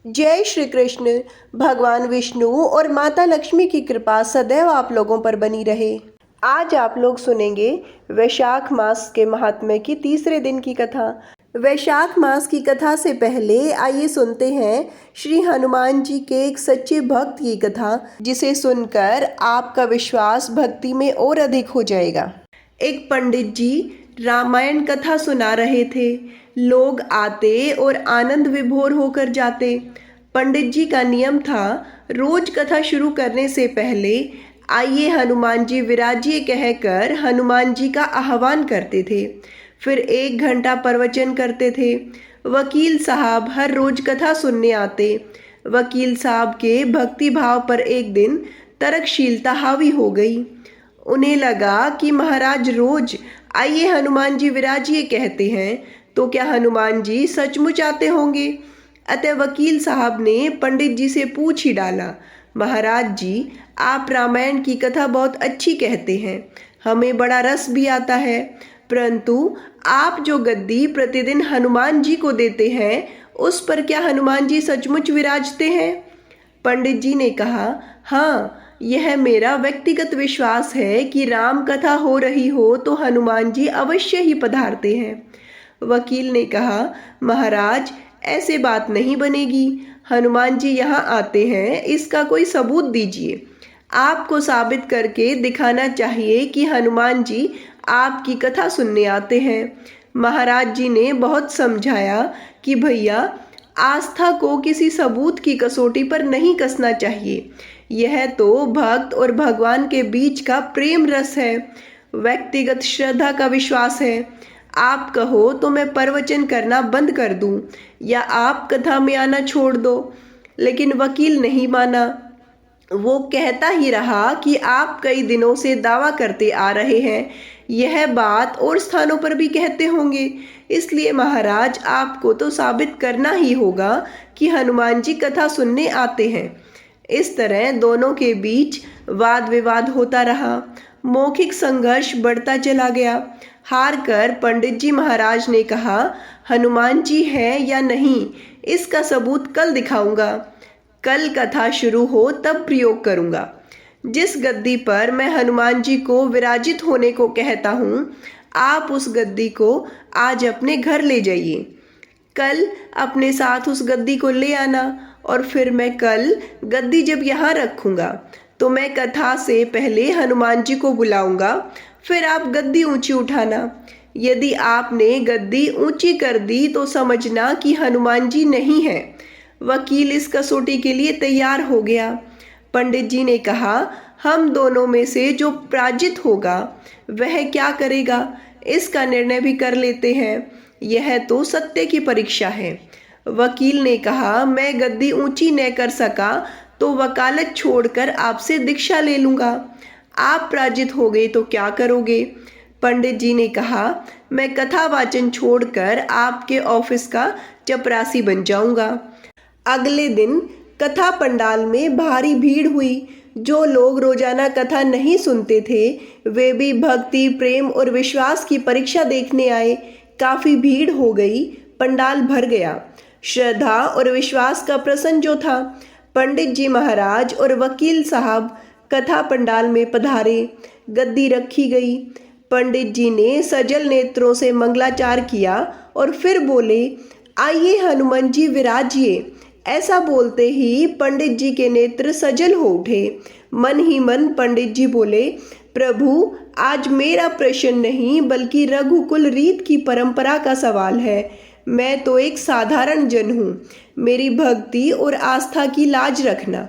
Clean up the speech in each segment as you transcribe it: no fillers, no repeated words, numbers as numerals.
जय श्री कृष्ण। भगवान विष्णु और माता लक्ष्मी की कृपा सदैव आप लोगों पर बनी रहे। आज आप लोग सुनेंगे वैशाख मास के महात्म्य की तीसरे दिन की कथा। वैशाख मास की कथा से पहले आइए सुनते हैं श्री हनुमान जी के एक सच्चे भक्त की कथा, जिसे सुनकर आपका विश्वास भक्ति में और अधिक हो जाएगा। एक पंडित जी रामायण कथा सुना रहे थे। लोग आते और आनंद विभोर होकर जाते। पंडित जी का नियम था, रोज कथा शुरू करने से पहले आइए हनुमान जी विराजिए कहकर हनुमान जी का आह्वान करते थे। फिर 1 घंटा प्रवचन करते थे। वकील साहब हर रोज कथा सुनने आते। वकील साहब के भक्ति भाव पर एक दिन तर्कशीलता हावी हो गई। उन्हें लगा कि महाराज रोज आइए हनुमान जी विराजिए कहते हैं, तो क्या हनुमान जी सचमुच आते होंगे। अतः वकील साहब ने पंडित जी से पूछ ही डाला, महाराज जी, आप रामायण की कथा बहुत अच्छी कहते हैं, हमें बड़ा रस भी आता है, परंतु आप जो गद्दी प्रतिदिन हनुमान जी को देते हैं, उस पर क्या हनुमान जी सचमुच विराजते हैं। पंडित जी ने कहा, हाँ, यह मेरा व्यक्तिगत विश्वास है कि राम कथा हो रही हो तो हनुमान जी अवश्य ही पधारते हैं। वकील ने कहा, महाराज, ऐसे बात नहीं बनेगी। हनुमान जी यहाँ आते हैं, इसका कोई सबूत दीजिए। आपको साबित करके दिखाना चाहिए कि हनुमान जी आपकी कथा सुनने आते हैं। महाराज जी ने बहुत समझाया कि भैया, आस्था को किसी सबूत की कसौटी पर नहीं कसना चाहिए। यह तो भक्त और भगवान के बीच का प्रेम रस है, व्यक्तिगत श्रद्धा का विश्वास है। आप कहो तो मैं प्रवचन करना बंद कर दूं, या आप कथा में आना छोड़ दो। लेकिन वकील नहीं माना। वो कहता ही रहा कि आप कई दिनों से दावा करते आ रहे हैं, यह बात और स्थानों पर भी कहते होंगे, इसलिए महाराज आपको तो साबित करना ही होगा कि हनुमान जी कथा सुनने आते हैं। इस तरह दोनों के बीच वाद विवाद होता रहा। मौखिक संघर्ष बढ़ता चला गया। हार कर पंडित जी महाराज ने कहा, हनुमान जी हैं या नहीं, इसका सबूत कल दिखाऊंगा। कल कथा शुरू हो तब प्रयोग करूंगा। जिस गद्दी पर मैं हनुमान जी को विराजित होने को कहता हूँ, आप उस गद्दी को आज अपने घर ले जाइए। कल अपने साथ उस गद्दी को ले आना, और फिर मैं कल गद्दी जब यहाँ रखूंगा तो मैं कथा से पहले हनुमान जी को बुलाऊंगा। फिर आप गद्दी ऊंची उठाना। यदि आपने गद्दी ऊंची कर दी तो समझना कि हनुमान जी नहीं है। वकील इस कसौटी के लिए तैयार हो गया। पंडित जी ने कहा, हम दोनों में से जो पराजित होगा वह क्या करेगा, इसका निर्णय भी कर लेते हैं। यह तो सत्य की परीक्षा है। वकील ने कहा, मैं गद्दी ऊंची न कर सका तो वकालत छोड़कर आपसे दीक्षा ले लूंगा। आप पराजित हो गए तो क्या करोगे। पंडित जी ने कहा, मैं कथा वाचन छोड़कर आपके ऑफिस का चपरासी बन जाऊंगा। अगले दिन कथा पंडाल में भारी भीड़ हुई। जो लोग रोजाना कथा नहीं सुनते थे, वे भी भक्ति, प्रेम और विश्वास की परीक्षा देखने आए। काफी भीड़ हो गई। पंडाल भर गया। श्रद्धा और विश्वास का प्रसंग जो था। पंडित जी महाराज और वकील साहब कथा पंडाल में पधारे। गद्दी रखी गई। पंडित जी ने सजल नेत्रों से मंगलाचार किया और फिर बोले, आइए हनुमान जी विराजिए। ऐसा बोलते ही पंडित जी के नेत्र सजल हो उठे। मन ही मन पंडित जी बोले, प्रभु, आज मेरा प्रश्न नहीं बल्कि रघुकुल रीत की परंपरा का सवाल है। मैं तो एक साधारण जन हूँ, मेरी भक्ति और आस्था की लाज रखना।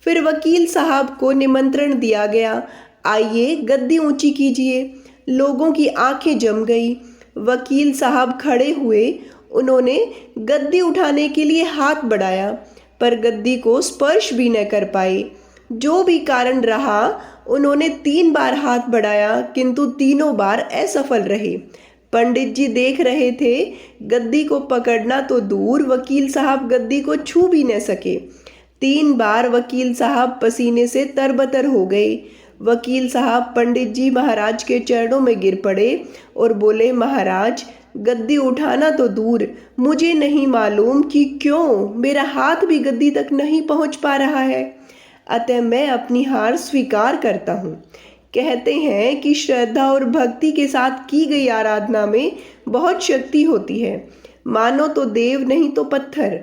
फिर वकील साहब को निमंत्रण दिया गया, आइए गद्दी ऊंची कीजिए। लोगों की आंखें जम गई। वकील साहब खड़े हुए। उन्होंने गद्दी उठाने के लिए हाथ बढ़ाया, पर गद्दी को स्पर्श भी न कर पाए। जो भी कारण रहा, उन्होंने 3 बार हाथ बढ़ाया, किंतु तीनों बार असफल रहे। पंडित जी देख रहे थे। गद्दी को पकड़ना तो दूर, वकील साहब गद्दी को छू भी न सके। 3 बार वकील साहब पसीने से तरबतर हो गए। वकील साहब पंडित जी महाराज के चरणों में गिर पड़े और बोले, महाराज, गद्दी उठाना तो दूर, मुझे नहीं मालूम कि क्यों मेरा हाथ भी गद्दी तक नहीं पहुंच पा रहा है। अतः मैं अपनी हार स्वीकार करता हूँ। कहते हैं कि श्रद्धा और भक्ति के साथ की गई आराधना में बहुत शक्ति होती है। मानो तो देव नहीं तो पत्थर।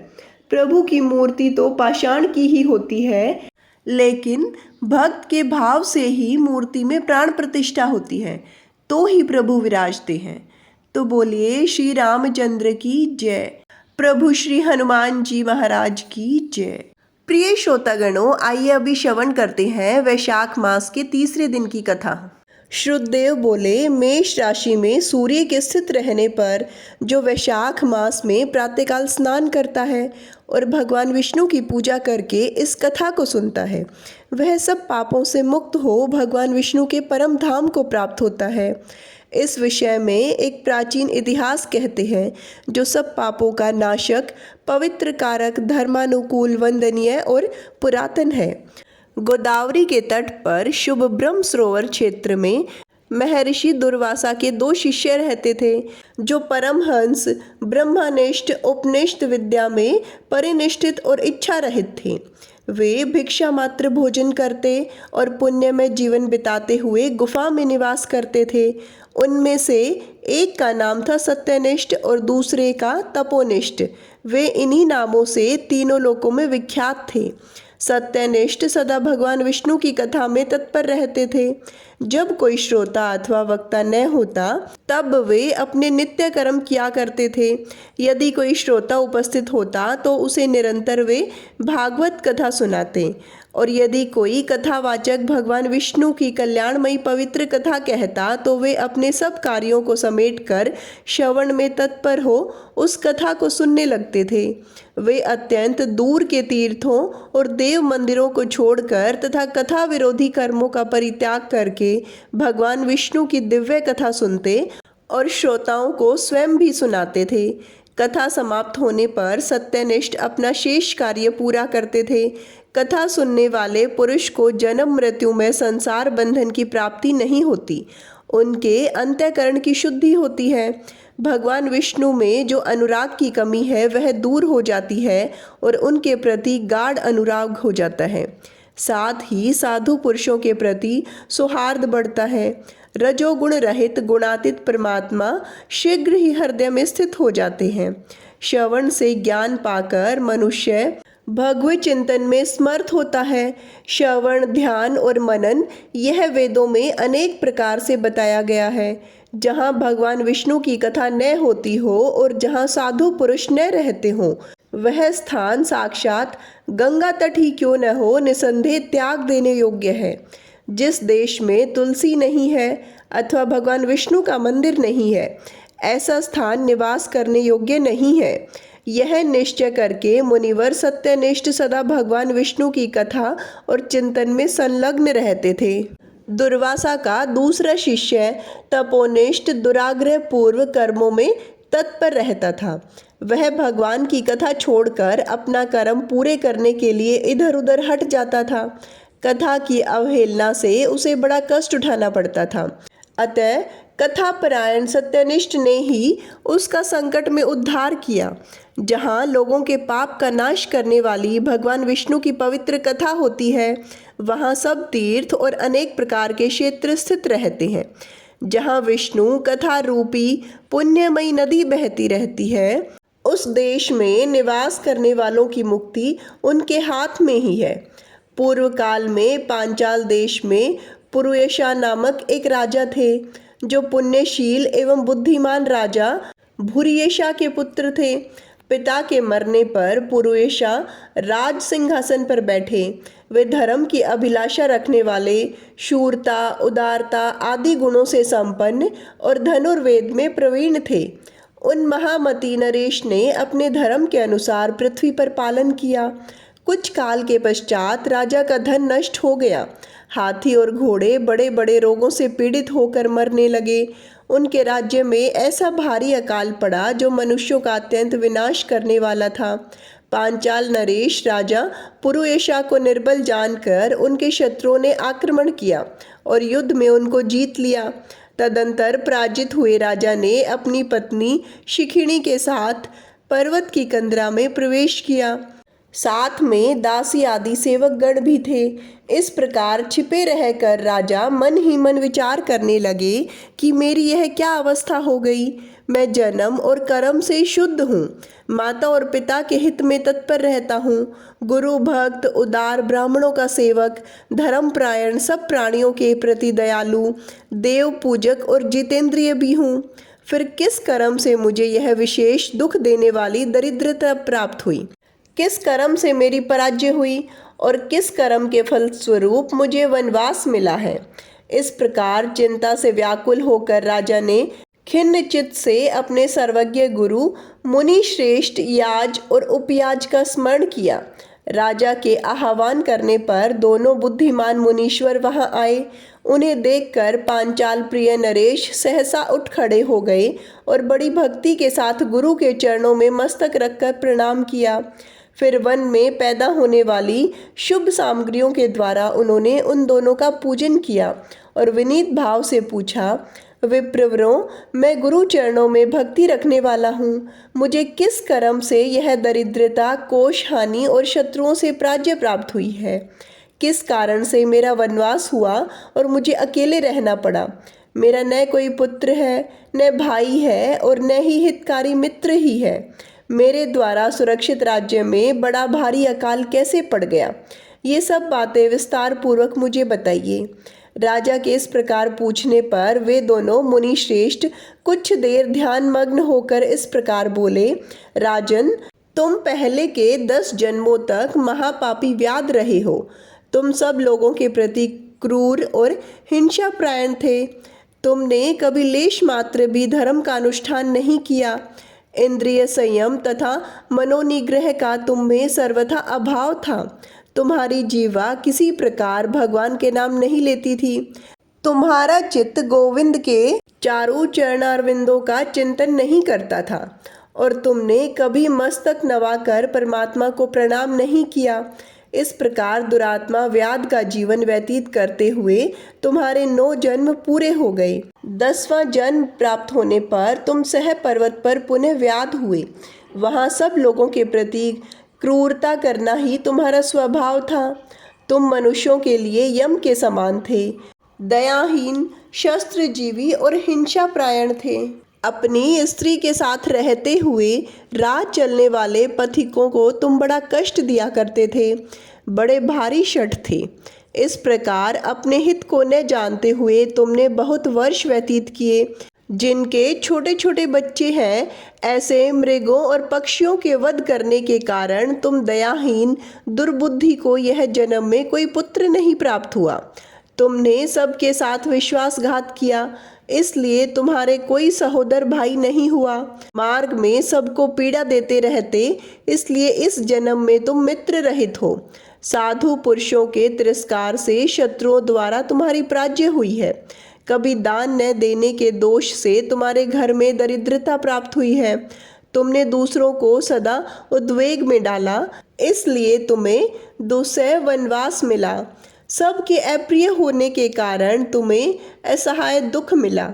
प्रभु की मूर्ति तो पाषाण की ही होती है, लेकिन भक्त के भाव से ही मूर्ति में प्राण प्रतिष्ठा होती है, तो ही प्रभु विराजते हैं। तो बोलिए श्री रामचंद्र की जय, प्रभु श्री हनुमान जी महाराज की जय। प्रिय श्रोतागणों, आइए अभी श्रवण करते हैं वैशाख मास के तीसरे दिन की कथा। श्रुतदेव बोले, मेष राशि में सूर्य के स्थित रहने पर जो वैशाख मास में प्रातःकाल स्नान करता है और भगवान विष्णु की पूजा करके इस कथा को सुनता है, वह सब पापों से मुक्त हो भगवान विष्णु के परम धाम को प्राप्त होता है। इस विषय में एक प्राचीन इतिहास कहते हैं, जो सब पापों का नाशक, पवित्र कारक, धर्मानुकूल, वंदनीय और पुरातन है। गोदावरी के तट पर शुभ ब्रह्म सरोवर क्षेत्र में महर्षि दुर्वासा के 2 शिष्य रहते थे, जो परमहंस, ब्रह्मनिष्ठ, उपनिष्ठ विद्या में परिनिष्ठित और इच्छा रहित थे। वे भिक्षा मात्र भोजन करते और पुण्यमय जीवन बिताते हुए गुफा में निवास करते थे। उनमें से एक का नाम था सत्यनिष्ठ और दूसरे का तपोनिष्ठ। वे इन्हीं नामों से तीनों लोकों में विख्यात थे। सत्यनिष्ठ सदा भगवान विष्णु की कथा में तत्पर रहते थे। जब कोई श्रोता अथवा वक्ता न होता, तब वे अपने नित्य कर्म किया करते थे। यदि कोई श्रोता उपस्थित होता तो उसे निरंतर वे भागवत कथा सुनाते, और यदि कोई कथावाचक भगवान विष्णु की कल्याणमयी पवित्र कथा कहता तो वे अपने सब कार्यों को समेटकर श्रवण में तत्पर हो उस कथा को सुनने लगते थे। वे अत्यंत दूर के तीर्थों और देव मंदिरों को छोड़कर तथा कथा विरोधी कर्मों का परित्याग करके भगवान विष्णु की दिव्य कथा सुनते और श्रोताओं को स्वयं भी सुनाते थे। कथा समाप्त होने पर सत्यनिष्ठ अपना शेष कार्य पूरा करते थे। कथा सुनने वाले पुरुष को जन्म मृत्यु में संसार बंधन की प्राप्ति नहीं होती, उनके अंतःकरण की शुद्धि होती है। भगवान विष्णु में जो अनुराग की कमी है वह दूर हो जाती है और उनके प्रति गाढ़ अनुराग हो जाता है। साथ ही साधु पुरुषों के प्रति सौहार्द बढ़ता है। रजोगुण रहित गुणातीत परमात्मा शीघ्र ही हृदय में स्थित हो जाते हैं। श्रवण से ज्ञान पाकर मनुष्य भगवत चिंतन में समर्थ होता है। श्रवण, ध्यान और मनन यह वेदों में अनेक प्रकार से बताया गया है। जहाँ भगवान विष्णु की कथा न होती हो और जहाँ साधु पुरुष न रहते हों, वह स्थान साक्षात गंगा तट ही क्यों न हो, निसंदेह त्याग देने योग्य है। जिस देश में तुलसी नहीं है अथवा भगवान विष्णु का मंदिर नहीं है, ऐसा स्थान निवास करने योग्य नहीं है। यह निश्चय करके मुनिवर सत्यनिष्ठ सदा भगवान विष्णु की कथा और चिंतन में संलग्न रहते थे। दुर्वासा का दूसरा शिष्य तपोनिष्ठ दुराग्रह पूर्व कर्मों में तत्पर रहता था। वह भगवान की कथा छोड़कर अपना कर्म पूरे करने के लिए इधर उधर हट जाता था। कथा की अवहेलना से उसे बड़ा कष्ट उठाना पड़ता था। अतः कथापरायण सत्यनिष्ठ ने ही उसका संकट में उद्धार किया। जहाँ लोगों के पाप का नाश करने वाली भगवान विष्णु की पवित्र कथा होती है, वहाँ सब तीर्थ और अनेक प्रकार के क्षेत्र स्थित रहते हैं। जहाँ विष्णु कथा रूपी पुण्यमयी नदी बहती रहती है, उस देश में निवास करने वालों की मुक्ति उनके हाथ में ही है। पूर्व काल में पांचाल देश में पुरुयशा नामक एक राजा थे, जो पुण्यशील एवं बुद्धिमान राजा भूरियशा के पुत्र थे। पिता के मरने पर पुरुयशा राज सिंहासन पर बैठे। वे धर्म की अभिलाषा रखने वाले, शूरता, उदारता आदि गुणों से संपन्न और धनुर्वेद में प्रवीण थे। उन महामती नरेश ने अपने धर्म के अनुसार पृथ्वी पर पालन किया। कुछ काल के पश्चात राजा का धन नष्ट हो गया। हाथी और घोड़े बड़े बड़े रोगों से पीड़ित होकर मरने लगे। उनके राज्य में ऐसा भारी अकाल पड़ा जो मनुष्यों का अत्यंत विनाश करने वाला था। पांचाल नरेश राजा पुरुयशा को निर्बल जानकर उनके शत्रुओं ने आक्रमण किया और युद्ध में उनको जीत लिया तदंतर पराजित हुए राजा ने अपनी पत्नी शिखिणी के साथ पर्वत की कंदरा में प्रवेश किया। साथ में दासी आदि सेवकगण भी थे। इस प्रकार छिपे रहकर राजा मन ही मन विचार करने लगे कि मेरी यह क्या अवस्था हो गई। मैं जन्म और कर्म से शुद्ध हूँ, माता और पिता के हित में तत्पर रहता हूँ, गुरु भक्त, उदार, ब्राह्मणों का सेवक, धर्मपरायण, सब प्राणियों के प्रति दयालु, देव पूजक और जितेंद्रिय भी हूँ। फिर किस कर्म से मुझे यह विशेष दुख देने वाली दरिद्रता प्राप्त हुई? किस कर्म से मेरी पराजय हुई और किस कर्म के फलस्वरूप मुझे वनवास मिला है? इस प्रकार चिंता से व्याकुल होकर राजा ने खिन्न चित्त से अपने सर्वज्ञ गुरु मुनि श्रेष्ठ याज और उपयाज का स्मरण किया। राजा के आह्वान करने पर दोनों बुद्धिमान मुनीश्वर वहां आए। उन्हें देखकर पांचाल प्रिय नरेश सहसा उठ खड़े हो गए और बड़ी भक्ति के साथ गुरु के चरणों में मस्तक रखकर प्रणाम किया। फिर वन में पैदा होने वाली शुभ सामग्रियों के द्वारा उन्होंने उन दोनों का पूजन किया और विनीत भाव से पूछा, विप्रवरों, मैं गुरु चरणों में भक्ति रखने वाला हूँ। मुझे किस कर्म से यह दरिद्रता, कोष हानि और शत्रुओं से पराजय प्राप्त हुई है? किस कारण से मेरा वनवास हुआ और मुझे अकेले रहना पड़ा? मेरा न कोई पुत्र है, न भाई है और न ही हितकारी मित्र ही है। मेरे द्वारा सुरक्षित राज्य में बड़ा भारी अकाल कैसे पड़ गया? ये सब बातें विस्तार पूर्वक मुझे बताइए। राजा के इस प्रकार पूछने पर वे दोनों मुनि श्रेष्ठ कुछ देर ध्यान मग्न होकर इस प्रकार बोले, राजन, तुम पहले के 10 जन्मों तक महापापी व्याध रहे हो। तुम सब लोगों के प्रति क्रूर और हिंसापरायण थे। तुमने कभी लेश मात्र भी धर्म का अनुष्ठान नहीं किया। इंद्रिय संयम तथा मनोनिग्रह का तुम में सर्वथा अभाव था। तुम्हारी जीवा किसी प्रकार भगवान के नाम नहीं लेती थी। तुम्हारा चित्त गोविंद के चारों चरणारविंदों का चिंतन नहीं करता था और तुमने कभी मस्तक नवाकर परमात्मा को प्रणाम नहीं किया। इस प्रकार दुरात्मा व्याध का जीवन व्यतीत करते हुए तुम्हारे 9 जन्म पूरे हो गए। 10वां जन्म प्राप्त होने पर तुम सह पर्वत पर पुनः व्याध हुए। वहाँ सब लोगों के प्रति क्रूरता करना ही तुम्हारा स्वभाव था। तुम मनुष्यों के लिए यम के समान थे, दयाहीन, शस्त्रजीवी और हिंसापरायण थे। अपनी स्त्री के साथ रहते हुए राह चलने वाले पथिकों को तुम बड़ा कष्ट दिया करते थे, बड़े भारी शठ थे। इस प्रकार अपने हित को न जानते हुए तुमने बहुत वर्ष व्यतीत किए। जिनके छोटे छोटे बच्चे हैं, ऐसे मृगों और पक्षियों के वध करने के कारण तुम दयाहीन दुर्बुद्धि को यह जन्म में कोई पुत्र नहीं प्राप्त हुआ। तुमने सबके साथ विश्वासघात किया, इसलिए तुम्हारे कोई सहोदर भाई नहीं हुआ। मार्ग में सबको पीड़ा देते रहते, इसलिए इस जन्म में तुम मित्र रहित हो। साधु पुरुषों के तिरस्कार से शत्रुओं द्वारा तुम्हारी पराजय हुई है। कभी दान न देने के दोष से तुम्हारे घर में दरिद्रता प्राप्त हुई है। तुमने दूसरों को सदा उद्वेग में डाला, इसलिए तुम्हें दुस्सह वनवास मिला। सबके अप्रिय होने के कारण तुम्हें असहाय दुख मिला।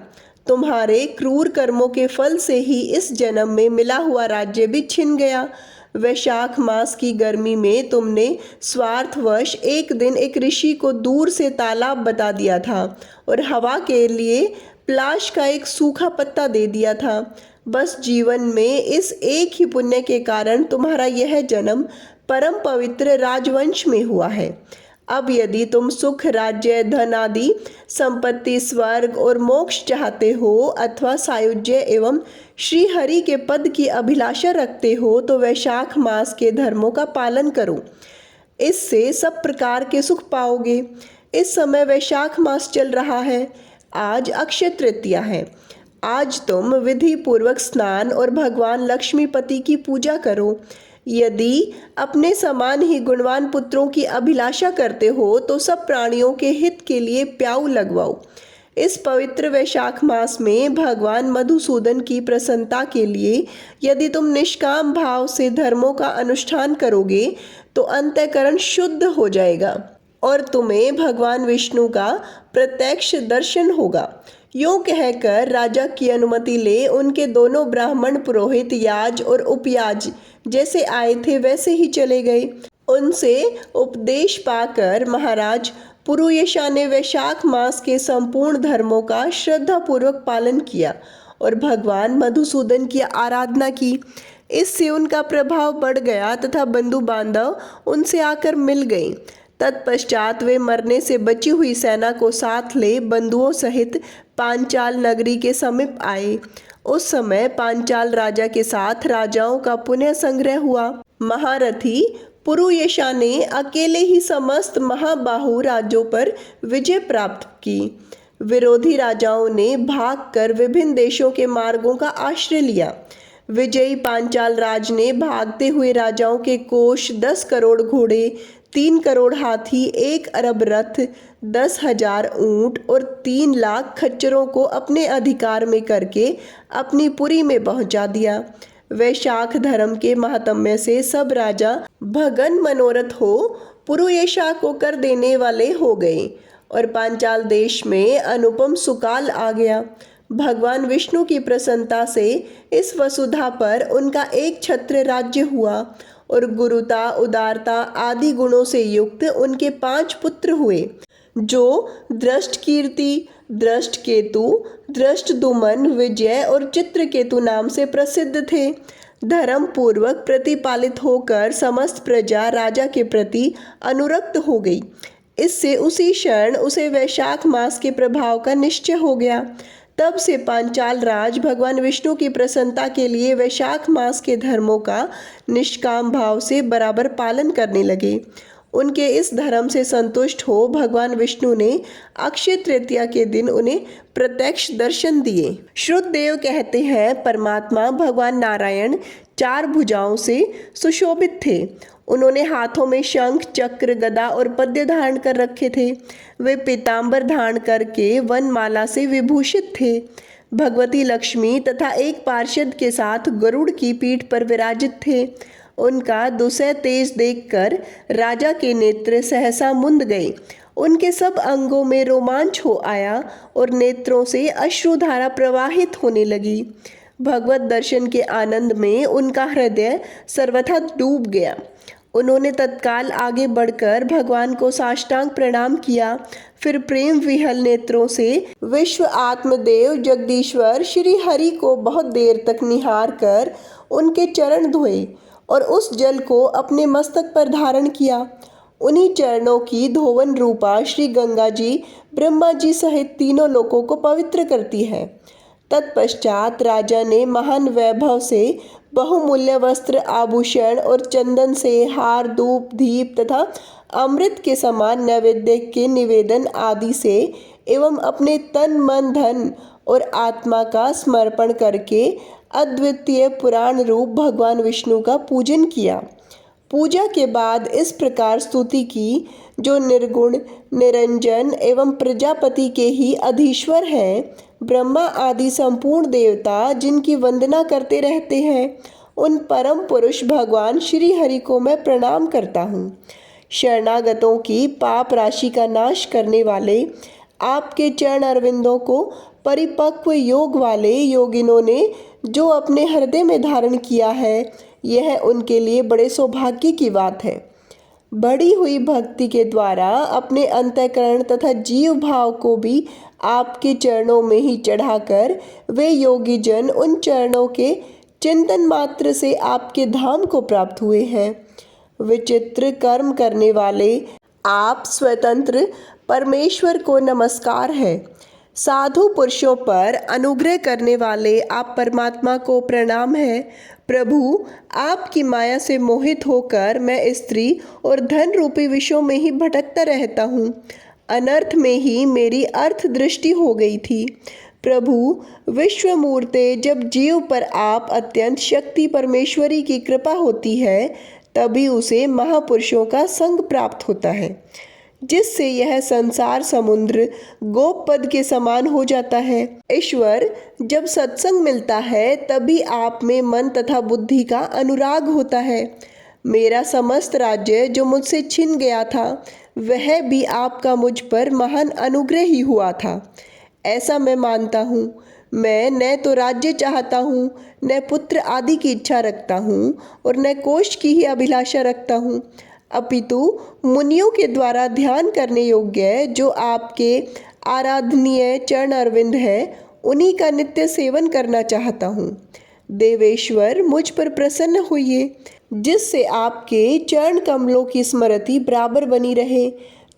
तुम्हारे क्रूर कर्मों के फल से ही इस जन्म में मिला हुआ राज्य भी छिन गया। वैशाख मास की गर्मी में तुमने स्वार्थवश एक दिन एक ऋषि को दूर से तालाब बता दिया था और हवा के लिए प्लाश का एक सूखा पत्ता दे दिया था। बस जीवन में इस एक ही पुण्य के कारण तुम्हारा यह जन्म परम पवित्र राजवंश में हुआ है। अब यदि तुम सुख, राज्य, धन आदि संपत्ति, स्वर्ग और मोक्ष चाहते हो अथवा सायुज्य एवं श्री हरि के पद की अभिलाषा रखते हो तो वैशाख मास के धर्मों का पालन करो। इससे सब प्रकार के सुख पाओगे। इस समय वैशाख मास चल रहा है। आज अक्षय तृतीया है। आज तुम विधि पूर्वक स्नान और भगवान लक्ष्मीपति की पूजा करो। यदि अपने समान ही गुणवान पुत्रों की अभिलाषा करते हो तो सब प्राणियों के हित के लिए प्याऊ लगवाओ। इस पवित्र वैशाख मास में भगवान मधुसूदन की प्रसन्नता के लिए यदि तुम निष्काम भाव से धर्मों का अनुष्ठान करोगे तो अंतःकरण शुद्ध हो जाएगा और तुम्हें भगवान विष्णु का प्रत्यक्ष दर्शन होगा। यूं कहकर राजा की अनुमति ले उनके दोनों ब्राह्मण पुरोहित याज और उपयाज जैसे आए थे वैसे ही चले गए। उनसे उपदेश पाकर महाराज पुरुयशा ने वैशाख मास के संपूर्ण धर्मों का श्रद्धापूर्वक पालन किया और भगवान मधुसूदन की आराधना की। इससे उनका प्रभाव बढ़ गया तथा बंधु बांधव उनसे आकर मिल गए। तत्पश्चात वे मरने से बची हुई सेना को साथ ले बंधुओं सहित पांचाल नगरी के समीप आए। उस समय पांचाल राजा के साथ राजाओं का पुनः संग्रह हुआ। महारथी पुरुयशा ने अकेले ही समस्त महाबाहु राज्यों पर विजय प्राप्त की। विरोधी राजाओं ने भागकर विभिन्न देशों के मार्गों का आश्रय लिया। विजयी पांचाल राज ने भागते हुए राजाओं के कोष 10 करोड़ घोड़े, 3 करोड़ हाथी, 1 अरब रथ, 10,000 ऊंट और 3 लाख खच्चरों को अपने अधिकार में करके अपनी पुरी में पहुंचा दिया। वैशाख धर्म के महात्म्य से सब राजा भगन मनोरथ हो पुरुयशा को कर देने वाले हो गए और पांचाल देश में अनुपम सुकाल आ गया। भगवान विष्णु की प्रसन्नता से इस वसुधा पर उनका एक छत्र राज्य हुआ और गुरुता, उदारता आदि गुणों से युक्त उनके 5 पुत्र हुए, जो दृष्टकीर्ति, दृष्टकेतु, दृष्टद्युम्न, विजय और चित्रकेतु नाम से प्रसिद्ध थे। धर्म पूर्वक प्रतिपालित होकर समस्त प्रजा राजा के प्रति अनुरक्त हो गई। इससे उसी क्षण उसे वैशाख मास के प्रभाव का निश्चय हो गया। तब से पांचाल राज भगवान विष्णु की प्रसन्नता के लिए वैशाख मास के धर्मों का निष्काम भाव से बराबर पालन करने लगे। उनके इस धर्म से संतुष्ट हो भगवान विष्णु ने अक्षय तृतीया के दिन उन्हें प्रत्यक्ष दर्शन दिए। श्रुतदेव कहते हैं, परमात्मा भगवान नारायण 4 भुजाओं से सुशोभित थे। उन्होंने हाथों में शंख, चक्र, गदा और पद्य धारण कर रखे थे। वे पीतांबर धारण करके वनमाला से विभूषित थे। भगवती लक्ष्मी तथा एक पार्षद के साथ गरुड़ की पीठ पर विराजित थे। उनका दुसह तेज देखकर राजा के नेत्र सहसा मुंद गए। उनके सब अंगों में रोमांच हो आया और नेत्रों से अश्रुधारा प्रवाहित होने लगी। भगवत दर्शन के आनंद में उनका हृदय सर्वथा डूब गया। उन्होंने तत्काल आगे बढ़कर भगवान को साष्टांग प्रणाम किया। फिर प्रेम विहल नेत्रों से विश्व आत्मदेव जगदीश्वर श्री हरि को बहुत देर तक निहार कर उनके चरण धोए और उस जल को अपने मस्तक पर धारण किया। उन्हीं चरणों की धोवन रूपा श्री गंगा जी ब्रह्मा जी सहित तीनों लोकों को पवित्र करती है। तत्पश्चात राजा ने महान वैभव से बहुमूल्य वस्त्र, आभूषण और चंदन से हार, धूप, दीप तथा अमृत के समान नैवेद्य के निवेदन आदि से एवं अपने तन, मन, धन और आत्मा का समर्पण करके अद्वितीय पुराण रूप भगवान विष्णु का पूजन किया। पूजा के बाद इस प्रकार स्तुति की, जो निर्गुण, निरंजन एवं प्रजापति के ही अधीश्वर हैं, ब्रह्मा आदि संपूर्ण देवता जिनकी वंदना करते रहते हैं, उन परम पुरुष भगवान श्री हरि को मैं प्रणाम करता हूँ। शरणागतों की पाप राशि का नाश करने वाले आपके चरण अरविंदों को परिपक्व योग वाले योगिनों ने जो अपने हृदय में धारण किया है, यह उनके लिए बड़े सौभाग्य की बात है। बढ़ी हुई भक्ति के द्वारा अपने अंतःकरण तथा जीव भाव को भी आपके चरणों में ही चढ़ाकर वे योगी जन उन चरणों के चिंतन मात्र से आपके धाम को प्राप्त हुए हैं। विचित्र कर्म करने वाले आप स्वतंत्र परमेश्वर को नमस्कार है। साधु पुरुषों पर अनुग्रह करने वाले आप परमात्मा को प्रणाम है। प्रभु, आपकी माया से मोहित होकर मैं स्त्री और धन रूपी विषयों में ही भटकता रहता हूँ। अनर्थ में ही मेरी अर्थ दृष्टि हो गई थी। प्रभु विश्वमूर्ते, जब जीव पर आप अत्यंत शक्ति परमेश्वरी की कृपा होती है, तभी उसे महापुरुषों का संग प्राप्त होता है, जिससे यह संसार समुद्र गोप पद के समान हो जाता है। ईश्वर, जब सत्संग मिलता है तभी आप में मन तथा बुद्धि का अनुराग होता है। मेरा समस्त राज्य जो मुझसे छिन गया था, वह भी आपका मुझ पर महान अनुग्रह ही हुआ था। ऐसा मैं मानता हूँ। मैं न तो राज्य चाहता हूँ, न पुत्र आदि की इच्छा रखता हूँ और न कोष की ही अभिलाषा रखता हूँ, अपितु मुनियों के द्वारा ध्यान करने योग्य जो आपके आराधनीय चरण अरविंद है, उन्हीं का नित्य सेवन करना चाहता हूँ। देवेश्वर, मुझ पर प्रसन्न होइए, जिससे आपके चरण कमलों की स्मृति बराबर बनी रहे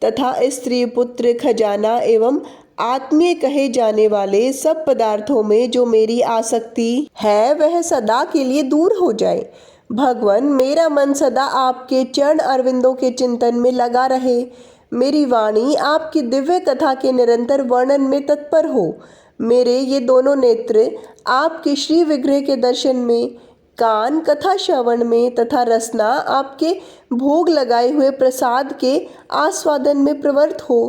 तथा स्त्री पुत्र खजाना एवं आत्मीय कहे जाने वाले सब पदार्थों में जो मेरी आसक्ति है वह सदा के लिए दूर हो जाए। भगवान, मेरा मन सदा आपके चरण अरविंदों के चिंतन में लगा रहे। मेरी वाणी आपकी दिव्य कथा के निरंतर वर्णन में तत्पर हो। मेरे ये दोनों नेत्र आपके श्री विग्रह के दर्शन में, कान कथा श्रवण में तथा रसना आपके भोग लगाए हुए प्रसाद के आस्वादन में प्रवृत्त हो।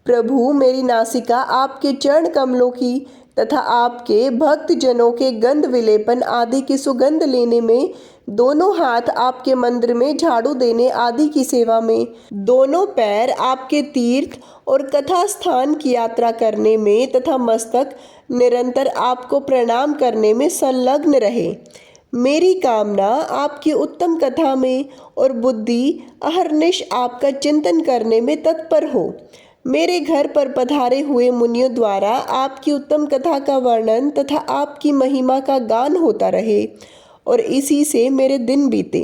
प्रभु, मेरी नासिका आपके चरण कमलों की तथा आपके भक्त जनों के गंध विलेपन आदि की सुगंध लेने में, दोनों हाथ आपके मंदिर में झाड़ू देने आदि की सेवा में, दोनों पैर आपके तीर्थ और कथा स्थान की यात्रा करने में तथा मस्तक निरंतर आपको प्रणाम करने में संलग्न रहे। मेरी कामना आपकी उत्तम कथा में और बुद्धि अहर्निश आपका चिंतन करने में तत्पर हो। मेरे घर पर पधारे हुए मुनियों द्वारा आपकी उत्तम कथा का वर्णन तथा आपकी महिमा का गान होता रहे और इसी से मेरे दिन बीते।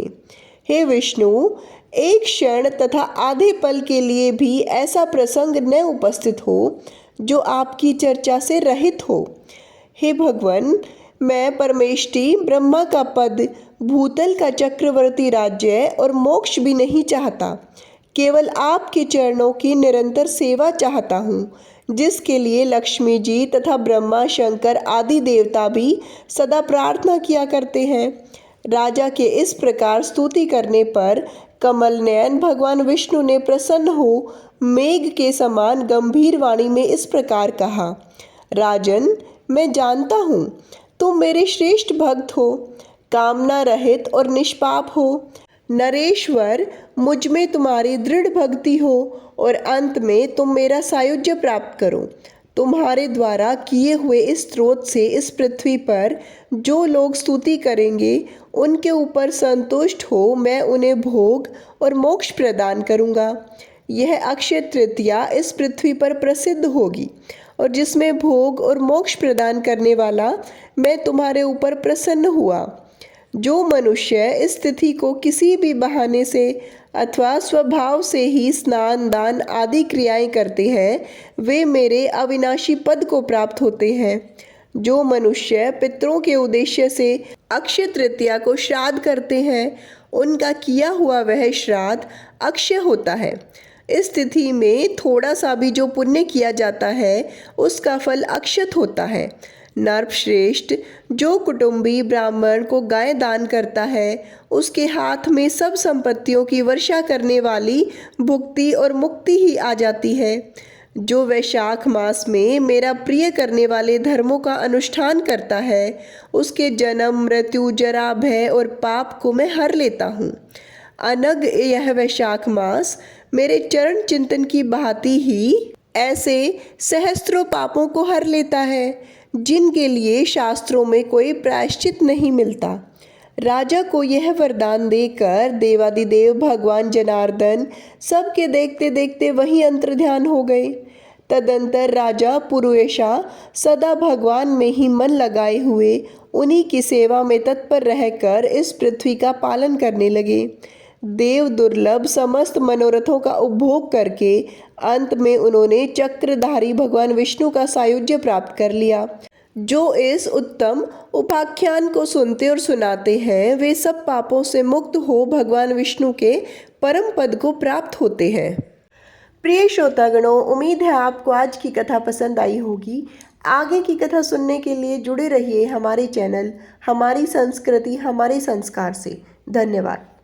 हे विष्णु, एक क्षण तथा आधे पल के लिए भी ऐसा प्रसंग न उपस्थित हो जो आपकी चर्चा से रहित हो। हे भगवान, मैं परमेष्टि ब्रह्मा का पद, भूतल का चक्रवर्ती राज्य और मोक्ष भी नहीं चाहता, केवल आपके चरणों की निरंतर सेवा चाहता हूँ, जिसके लिए लक्ष्मी जी तथा ब्रह्मा शंकर आदि देवता भी सदा प्रार्थना किया करते हैं। राजा के इस प्रकार स्तुति करने पर कमल नयन भगवान विष्णु ने प्रसन्न हो मेघ के समान गंभीर वाणी में इस प्रकार कहा, राजन, मैं जानता हूँ तुम मेरे श्रेष्ठ भक्त हो, कामना रहित और निष्पाप हो। नरेश्वर, मुझ में तुम्हारी दृढ़ भक्ति हो और अंत में तुम मेरा सायुज्य प्राप्त करो। तुम्हारे द्वारा किए हुए इस स्रोत से इस पृथ्वी पर जो लोग स्तुति करेंगे, उनके ऊपर संतुष्ट हो मैं उन्हें भोग और मोक्ष प्रदान करूँगा। यह अक्षय तृतीया इस पृथ्वी पर प्रसिद्ध होगी और जिसमें भोग और मोक्ष प्रदान करने वाला मैं तुम्हारे ऊपर प्रसन्न हुआ। जो मनुष्य इस तिथि को किसी भी बहाने से अथवा स्वभाव से ही स्नान दान आदि क्रियाएं करते हैं, वे मेरे अविनाशी पद को प्राप्त होते हैं। जो मनुष्य पितरों के उद्देश्य से अक्षय तृतीया को श्राद्ध करते हैं, उनका किया हुआ वह श्राद्ध अक्षय होता है। इस तिथि में थोड़ा सा भी जो पुण्य किया जाता है, उसका फल अक्षत होता है। नरश्रेष्ठ, जो कुटुंबी ब्राह्मण को गाय दान करता है, उसके हाथ में सब संपत्तियों की वर्षा करने वाली भुक्ति और मुक्ति ही आ जाती है। जो वैशाख मास में मेरा प्रिय करने वाले धर्मों का अनुष्ठान करता है, उसके जन्म मृत्यु जरा भय और पाप को मैं हर लेता हूँ। अनग यह वैशाख मास मेरे चरण चिंतन की भांति ही ऐसे सहस्त्रों पापों को हर लेता है, जिनके लिए शास्त्रों में कोई प्रायश्चित नहीं मिलता। राजा को यह वरदान देकर देवादिदेव भगवान जनार्दन सबके देखते देखते वहीं अंतर्ध्यान हो गए। तदंतर राजा पुरुषा सदा भगवान में ही मन लगाए हुए उन्हीं की सेवा में तत्पर रहकर इस पृथ्वी का पालन करने लगे। देव दुर्लभ समस्त मनोरथों का उपभोग करके अंत में उन्होंने चक्रधारी भगवान विष्णु का सायुज्य प्राप्त कर लिया। जो इस उत्तम उपाख्यान को सुनते और सुनाते हैं, वे सब पापों से मुक्त हो भगवान विष्णु के परम पद को प्राप्त होते हैं। प्रिय श्रोतागणों, उम्मीद है आपको आज की कथा पसंद आई होगी। आगे की कथा सुनने के लिए जुड़े रहिए हमारे चैनल हमारी संस्कृति हमारे संस्कार से। धन्यवाद।